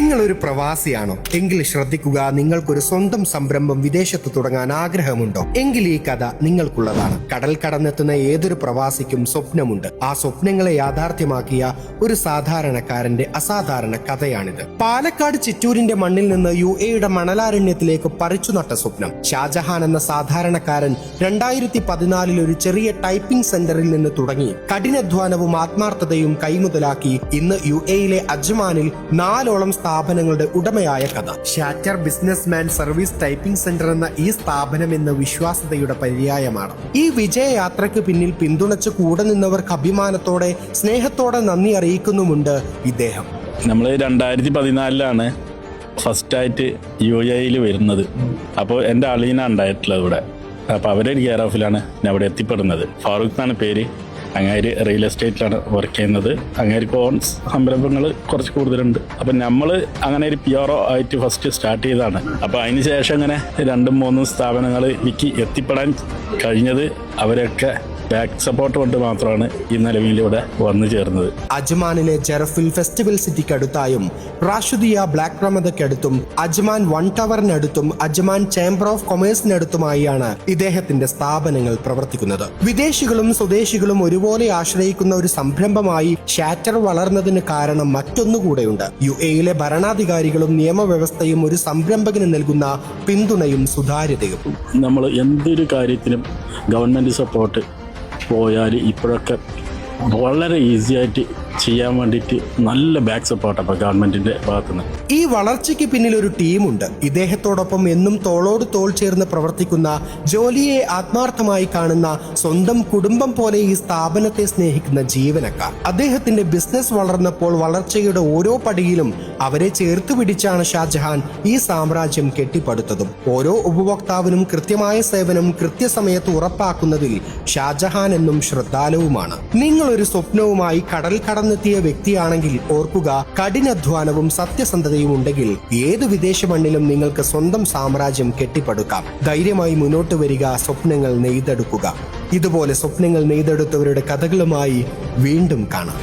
നിങ്ങളൊരു പ്രവാസിയാണോ? എങ്കിൽ ശ്രദ്ധിക്കുക, നിങ്ങൾക്കൊരു സ്വന്തം സംരംഭം വിദേശത്ത് തുടങ്ങാൻ ആഗ്രഹമുണ്ടോ? എങ്കിൽ ഈ കഥ നിങ്ങൾക്കുള്ളതാണ്. കടൽ കടന്നെത്തുന്ന ഏതൊരു പ്രവാസിക്കും സ്വപ്നമുണ്ട്. ആ സ്വപ്നങ്ങളെ യാഥാർത്ഥ്യമാക്കിയ ഒരു സാധാരണക്കാരന്റെ അസാധാരണ കഥയാണിത്. പാലക്കാട് ചിറ്റൂരിന്റെ മണ്ണിൽ നിന്ന് UAE മണലാരണ്യത്തിലേക്ക് പറിച്ചു നട്ട സ്വപ്നം. ഷാജഹാൻ എന്ന സാധാരണക്കാരൻ 2014 ഒരു ചെറിയ ടൈപ്പിംഗ് സെന്ററിൽ നിന്ന് തുടങ്ങി കഠിനാധ്വാനവും ആത്മാർത്ഥതയും കൈമുതലാക്കി ഇന്ന് UAE അജ്മാനിൽ 4ഓളം സ്ഥാപനങ്ങളുടെ ഉടമയായ കഥ. Shatter businessman service typing centre എന്ന ഈ സ്ഥാപനം എന്ന വിശ്വാസ്യതയുടെ പര്യായമാണ്. ഈ വിജയയാത്രയ്ക്ക് പിന്നിൽ പിന്തുണച്ച് കൂടെ നിന്നവർക്ക് അഭിമാനത്തോടെ സ്നേഹത്തോടെ നന്ദി അറിയിക്കുന്നുമുണ്ട് ഇദ്ദേഹം. നമ്മൾ 2014 ഫസ്റ്റായിട്ട് UAE വരുന്നത്. അപ്പോൾ എൻ്റെ അളീന ഉണ്ടായിട്ടുള്ളത് ഇവിടെ. അപ്പോൾ അവരുടെ കെയർ ഓഫിലാണ് ഞാൻ അവിടെ എത്തിപ്പെടുന്നത്. ഫാറൂഖ് എന്നാണ് പേര്. അങ്ങേര് റിയൽ എസ്റ്റേറ്റിലാണ് വർക്ക് ചെയ്യുന്നത്. അങ്ങേർക്ക് ഓൺ സംരംഭങ്ങൾ കുറച്ച് കൂടുതലുണ്ട്. അപ്പം നമ്മൾ അങ്ങനെ ഒരു PRO ആയിട്ട് ഫസ്റ്റ് സ്റ്റാർട്ട് ചെയ്തതാണ്. അപ്പോൾ അതിന് ശേഷം അങ്ങനെ 2-3 സ്ഥാപനങ്ങൾ വിക്കി എത്തിപ്പെടാൻ കഴിഞ്ഞത് അവരൊക്കെ ബാക്ക് സപ്പോർട്ട് കൊണ്ട് മാത്രമാണ് ഈ നിലവിലിവിടെ വന്നു ചേർന്നത്. അജ്മാനിലെ ജെറഫിൽ ഫെസ്റ്റിവൽ സിറ്റിക്ക് അടുത്തായും റാഷുദിയ ബ്ലാക്ക് റമദക്കടുത്തും അജ്മാൻ 1 ടവറിനടുത്തും അജ്മാൻ ചേംബർ ഓഫ് കൊമേഴ്സിനടുത്തുമായാണ് ഇദ്ദേഹത്തിന്റെ സ്ഥാപനങ്ങൾ പ്രവർത്തിക്കുന്നത്. വിദേശികളും സ്വദേശികളും ഒരുപോലെ ആശ്രയിക്കുന്ന ഒരു സംരംഭമായി ഷാറ്റർ വളർന്നതിന് കാരണം മറ്റൊന്നുകൂടെയുണ്ട്. UAE ഭരണാധികാരികളും നിയമവ്യവസ്ഥയും ഒരു സംരംഭകന് നൽകുന്ന പിന്തുണയും സുതാര്യതയും. നമ്മൾ എന്തൊരു കാര്യത്തിനും ഗവൺമെൻറ് സപ്പോർട്ട് പോയാൽ ഇപ്പോഴൊക്കെ വളരെ ഈസി ആയിട്ട് ചെയ്യാൻ വേണ്ടിയിട്ട് നല്ല ബാക്ക് സപ്പോർട്ട് അപ്പോൾ ഗവൺമെന്റിന്റെ ഭാഗത്തുനിന്ന്. ഈ വളർച്ചയ്ക്ക് പിന്നിൽ ഒരു ടീമുണ്ട്. ഇദ്ദേഹത്തോടൊപ്പം എന്നും തോളോട് തോൾ ചേർന്ന് പ്രവർത്തിക്കുന്ന, ജോലിയെ ആത്മാർത്ഥമായി കാണുന്ന, സ്വന്തം കുടുംബം പോലെ ഈ സ്ഥാപനത്തെ സ്നേഹിക്കുന്ന ജീവനക്കാർ. അദ്ദേഹത്തിന്റെ ബിസിനസ് വളർന്നപ്പോൾ വളർച്ചയുടെ ഓരോ പടിയിലും അവരെ ചേർത്ത് പിടിച്ചാണ് ഷാജഹാൻ ഈ സാമ്രാജ്യം കെട്ടിപ്പടുത്തതും. ഓരോ ഉപഭോക്താവിനും കൃത്യമായ സേവനം കൃത്യസമയത്ത് ഉറപ്പാക്കുന്നതിൽ ഷാജഹാൻ എന്നും ശ്രദ്ധാലുവുമാണ്. നിങ്ങളൊരു സ്വപ്നവുമായി കടൽ കടന്നെത്തിയ വ്യക്തിയാണെങ്കിൽ ഓർക്കുക, കഠിനാധ്വാനവും സത്യസന്ധതയും ഉണ്ടെങ്കിൽ ഏത് വിദേശ മണ്ണിലും നിങ്ങൾക്ക് സ്വന്തം സാമ്രാജ്യം കെട്ടിപ്പടുക്കാം. ധൈര്യമായി മുന്നോട്ട് വരിക, സ്വപ്നങ്ങൾ നെയ്തെടുക്കുക. ഇതുപോലെ സ്വപ്നങ്ങൾ നെയ്തെടുത്തവരുടെ കഥകളുമായി വീണ്ടും കാണാം.